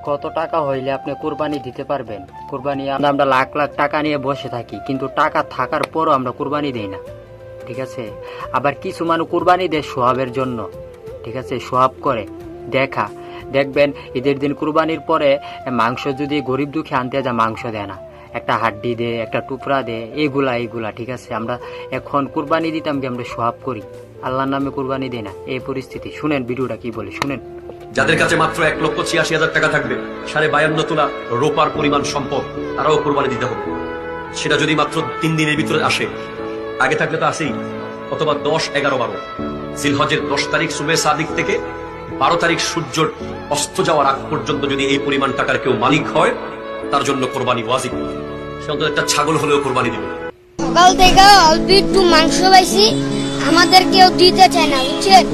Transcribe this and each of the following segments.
কত টাকা হইলে আপনি কুরবানি দিতে পারবেন? কুরবানি আমরা লাখ লাখ টাকা নিয়ে বসে থাকি, কিন্তু টাকা থাকার পরও আমরা কুরবানি দেই না। ঠিক আছে, আবার কিছু মানুষ কুরবানি দেয় সোহাবের জন্য। ঠিক আছে, সোহাব করে দেখবেন ঈদের দিন কুরবানির পরে মাংস যদি গরিব দুঃখী আনতে যায়, মাংস দেয় না, একটা হাড্ডি দে, একটা টুকরা দে, এইগুলা। ঠিক আছে, আমরা এখন কুরবানি দিতাম কি আমরা সোহাব করি, আল্লাহর নামে কুরবানি দেই না। এই পরিস্থিতি। শুনেন ভিডিওটা কি বলে, শুনেন। যাদের কাছে মাত্র 1,86,000 টাকা থাকবে, 52.5 তোলা রোপার পরিমাণ সম্পদ, তারাও কোরবানি দিতে হবে। সেটা যদি মাত্র 3 দিনের ভিতরে আসে, আগে থাকলে তো আসেই, অথবা 10, 11, 12 জিলহজের 10 তারিখ সুবে সাদিক থেকে 12 তারিখ সূর্যের অস্ত যাওয়ার আগ পর্যন্ত যদি এই পরিমাণ টাকার কেউ মালিক হয়, তার জন্য কোরবানি ওয়াজিব। সে অন্তত একটা ছাগল হলেও কোরবানি দিবে। সকাল থেকে অল্প একটু মাংস পাইছি, আমাদের কেউ দিতে চায় না, বুঝছেন?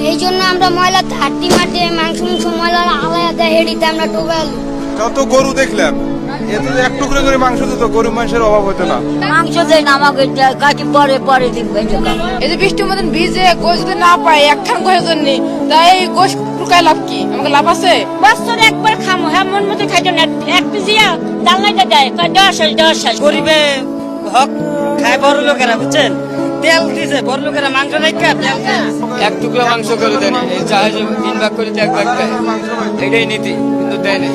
এই জন্য আমরা ময়লা হাড্ডি মাটি মাংস ময়লা আলাদা হেডিতে আমরা টোকাল। যত গরু দেখলাম, এতে এক টুকরো করে মাংস দিত, গরু মাংসের অভাব হতো না। মাংস দেয় না আমাকে, কাটি পরে দিবে। এই যে বৃষ্টির মতন ভিজে গোশ যদি না পাই একখান গোশের জন্য, তাই গোশ টুকায় লাভ কি? আমাকে লাভ আছে? বছরে একবার খামো, হ্যাঁ মন মতো খাইতো না। এক পিজিয়া ডালনাইটা দেয়, দশ গরিবে হক খায় বড় লোকেরা, বুঝছেন? তেল দিছে বড় লোকেরা, মাংস রেখা তেল এক টুকরো মাংস করে দেন, এই জাহাজে 3 ভাগ করে 1 ভাগ দেয়, এটাই নীতি, কিন্তু দেয় না।